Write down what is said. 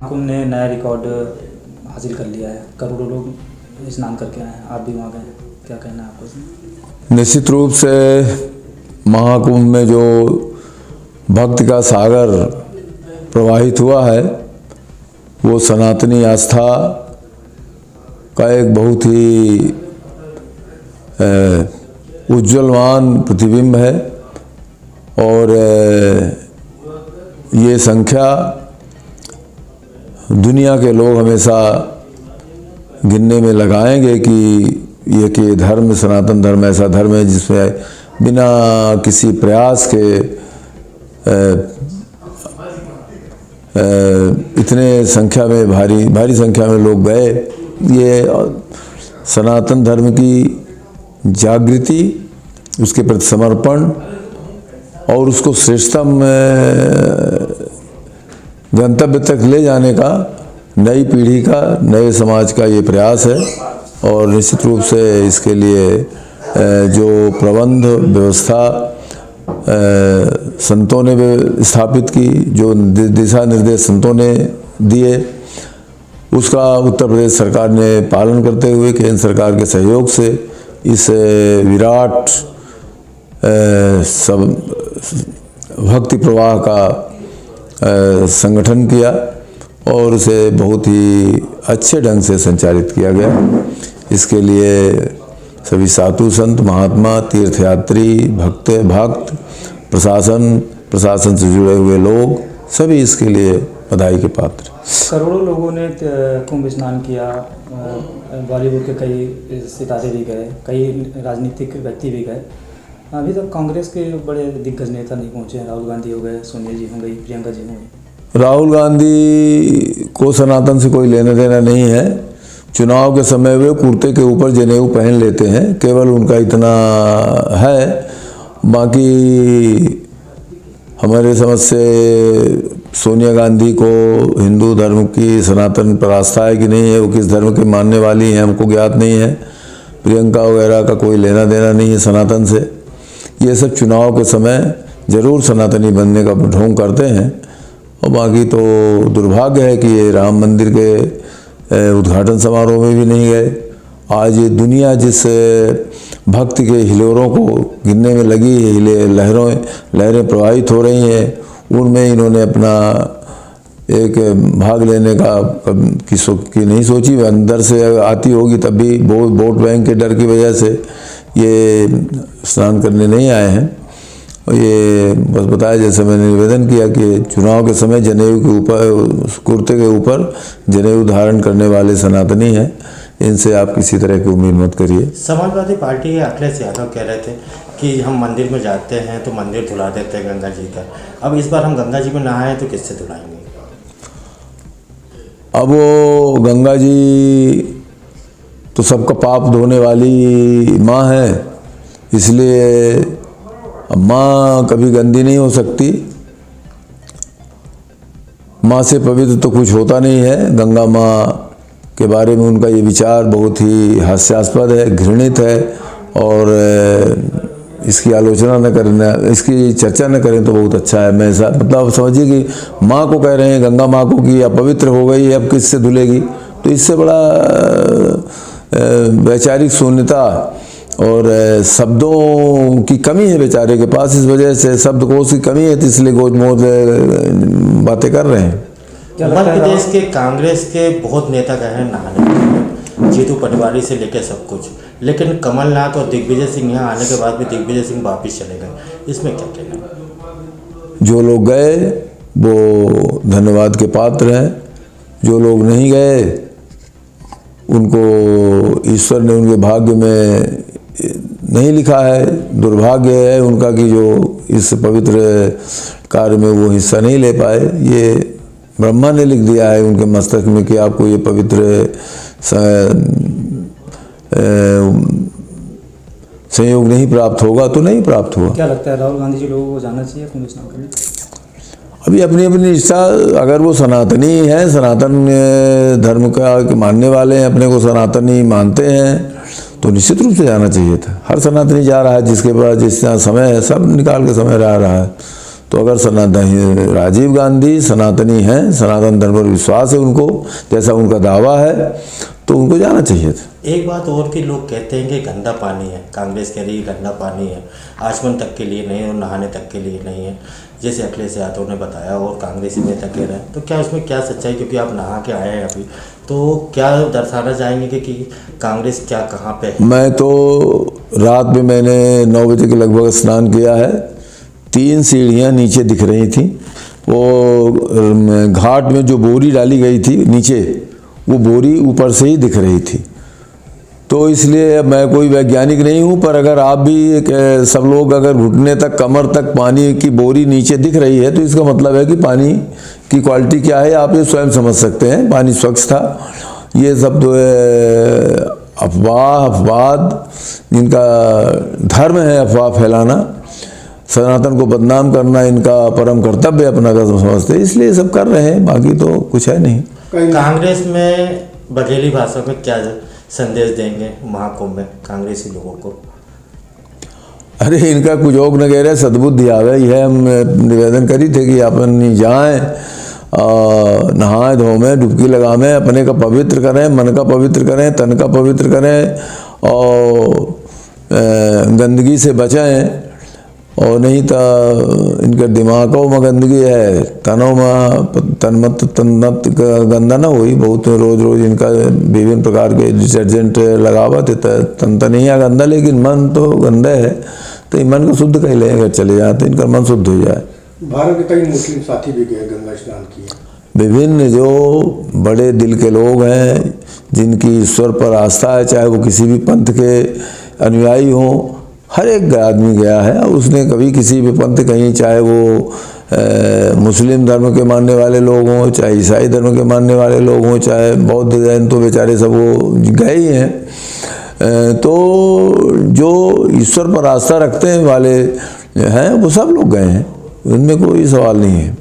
कुंभ ने नया रिकॉर्ड हासिल कर लिया है, करोड़ों लोग स्नान करके आए हैं, आप भी वहाँ गए, क्या कहना है आपको इसमें? निश्चित रूप से महाकुंभ में जो भक्ति का सागर प्रवाहित हुआ है वो सनातनी आस्था का एक बहुत ही उज्ज्वलमान प्रतिबिंब है। और ये संख्या दुनिया के लोग हमेशा गिनने में लगाएंगे कि ये धर्म, सनातन धर्म ऐसा धर्म है जिसमें बिना किसी प्रयास के इतने संख्या में भारी संख्या में लोग गए। ये सनातन धर्म की जागृति, उसके प्रति समर्पण और उसको श्रेष्ठतम गंतव्य तक ले जाने का नई पीढ़ी का, नए समाज का ये प्रयास है। और निश्चित रूप से इसके लिए जो प्रबंध व्यवस्था संतों ने स्थापित की, जो दिशा निर्देश संतों ने दिए, उसका उत्तर प्रदेश सरकार ने पालन करते हुए केंद्र सरकार के सहयोग से इस विराट सब भक्ति प्रवाह का संगठन किया और उसे बहुत ही अच्छे ढंग से संचालित किया गया। इसके लिए सभी साधु संत, महात्मा, तीर्थयात्री, भक्त, प्रशासन से जुड़े हुए लोग सभी इसके लिए बधाई के पात्र। करोड़ों लोगों ने कुंभ स्नान किया, बॉलीवुड के कई सितारे भी गए, कई राजनीतिक व्यक्ति भी गए। अभी तक कांग्रेस के बड़े दिग्गज नेता नहीं पहुंचे हैं, राहुल गांधी हो गए, सोनिया जी हो गई, प्रियंका जी हो गई। राहुल गांधी को सनातन से कोई लेना देना नहीं है। चुनाव के समय वे कुर्ते के ऊपर जनेऊ पहन लेते हैं, केवल उनका इतना है। बाकी हमारे समझ से सोनिया गांधी को हिंदू धर्म की सनातन पर आस्था है कि नहीं है, वो किस धर्म के मानने वाली हैं हमको ज्ञात नहीं है। प्रियंका वगैरह का कोई लेना देना नहीं है सनातन से। ये सब चुनाव के समय जरूर सनातनी बनने का ढोंग करते हैं। और बाकी तो दुर्भाग्य है कि ये राम मंदिर के उद्घाटन समारोह में भी नहीं गए। आज ये दुनिया जिस भक्ति के हिलोरों को गिनने में लगी है, लहरें प्रवाहित हो रही हैं, उनमें इन्होंने अपना एक भाग लेने का की नहीं सोची। अंदर से आती होगी तब भी वोट बैंक के डर की वजह से ये स्नान करने नहीं आए हैं। और ये बस बताया, जैसे मैंने निवेदन किया कि चुनाव के समय जनेऊ के ऊपर, कुर्ते के ऊपर जनेऊ धारण करने वाले सनातनी हैं, इनसे आप किसी तरह की उम्मीद मत करिए। समाजवादी पार्टी के अखिलेश यादव कह रहे थे कि हम मंदिर में जाते हैं तो मंदिर धुला देते हैं गंगा जी का। अब इस बार हम गंगा जी में नहाए तो किससे धुलाएंगे? अब वो गंगा जी तो सबका पाप धोने वाली माँ है, इसलिए माँ कभी गंदी नहीं हो सकती। माँ से पवित्र तो कुछ होता नहीं है। गंगा माँ के बारे में उनका ये विचार बहुत ही हास्यास्पद है, घृणित है। और इसकी आलोचना न करना, इसकी चर्चा न करें तो बहुत अच्छा है। मैं ऐसा मतलब समझिए कि माँ को कह रहे हैं, गंगा माँ को, कि अपवित्र हो गई, अब किससे धुलेगी? तो इससे बड़ा वैचारिक शून्यता और शब्दों की कमी है बेचारे के पास। इस वजह से शब्दकोश की कमी है, तो इसलिए गोद मोद बातें कर रहे हैं। मध्य प्रदेश के कांग्रेस के बहुत नेता गए हैं नहाने, जीतू पटवारी से लेकर सब कुछ, लेकिन कमलनाथ और दिग्विजय सिंह यहाँ आने के बाद भी दिग्विजय सिंह वापिस चले गए। इसमें क्या कहना? जो लोग गए वो धन्यवाद के पात्र हैं, जो लोग नहीं गए उनको ईश्वर ने उनके भाग्य में नहीं लिखा है। दुर्भाग्य है उनका कि जो इस पवित्र कार्य में वो हिस्सा नहीं ले पाए। ये ब्रह्मा ने लिख दिया है उनके मस्तक में कि आपको ये पवित्र संयोग नहीं प्राप्त होगा, तो नहीं प्राप्त होगा। क्या लगता है राहुल गांधी जी लोगों को जाना चाहिए कुंभ स्नान करने? अभी अपनी अपनी इच्छा, अगर वो सनातनी है, सनातन धर्म का मानने वाले हैं, अपने को सनातनी मानते हैं, तो निश्चित रूप से जाना चाहिए था। हर सनातनी जा रहा है, जिसके पास जितना समय है सब निकाल के समय रहा है, तो अगर सनातन राजीव गांधी सनातनी हैं, सनातन धर्म पर विश्वास है उनको, जैसा उनका दावा है, तो उनको जाना चाहिए था। एक बात और कि लोग कहते हैं कि गंदा पानी है, कांग्रेस कह रही है गंदा पानी है, आचमन तक के लिए नहीं है और नहाने तक के लिए नहीं है, जैसे अखिलेश यादव ने बताया और कांग्रेसी नेता कह रहे हैं। तो क्या उसमें क्या सच्चाई, क्योंकि आप नहा के आए हैं अभी, तो क्या दर्शाना चाहेंगे कि कांग्रेस क्या कहाँ पे है? मैं तो रात में मैंने 9 बजे के लगभग स्नान किया है, 3 सीढ़ियाँ नीचे दिख रही थी। वो घाट में जो बोरी डाली गई थी नीचे, वो बोरी ऊपर से ही दिख रही थी। तो इसलिए मैं कोई वैज्ञानिक नहीं हूँ, पर अगर आप भी सब लोग अगर घुटने तक, कमर तक पानी की बोरी नीचे दिख रही है, तो इसका मतलब है कि पानी की क्वालिटी क्या है, आप ये स्वयं समझ सकते हैं। पानी स्वच्छ था। ये सब तो अफवाह, अपवाद, जिनका धर्म है अफवाह फैलाना, सनातन को बदनाम करना इनका परम कर्तव्य अपना का समझते, इसलिए ये सब कर रहे हैं, बाकी तो कुछ है नहीं। कांग्रेस में बघेली भाषा में क्या संदेश देंगे महाकुंभ में कांग्रेसी लोगों को? अरे इनका कुछ और न कह रहे, सद्बुद्धि आवे, यह हम निवेदन करी थे कि अपन जाएं, नहाएं धोवें, डुबकी लगावें, अपने का पवित्र करें, मन का पवित्र करें, तन का पवित्र करें और गंदगी से बचें। और नहीं तो इनके दिमागों में गंदगी है, तनों में तन्मत गंदा ना हुई बहुत। रोज रोज इनका विभिन्न प्रकार के डिटर्जेंट लगावत है, तन तो नहीं है गंदा, लेकिन मन तो गंदा है। तो ये मन को शुद्ध कर ले, अगर चले जाए तो इनका मन शुद्ध हो जाए। भारत के कई मुस्लिम साथी भी गए गंगा स्नान किए। विभिन्न जो बड़े दिल के लोग हैं, जिनकी ईश्वर पर आस्था है, चाहे वो किसी भी पंथ के अनुयायी हों, हर एक आदमी गया है। उसने कभी किसी भी पंथ, कहीं चाहे वो मुस्लिम धर्म के मानने वाले लोग हों, चाहे ईसाई धर्म के मानने वाले लोग हों, चाहे बौद्ध जैन, तो बेचारे सब वो गए ही हैं। तो जो ईश्वर पर आस्था रखते हैं वाले हैं, वो सब लोग गए हैं, उनमें कोई सवाल नहीं है।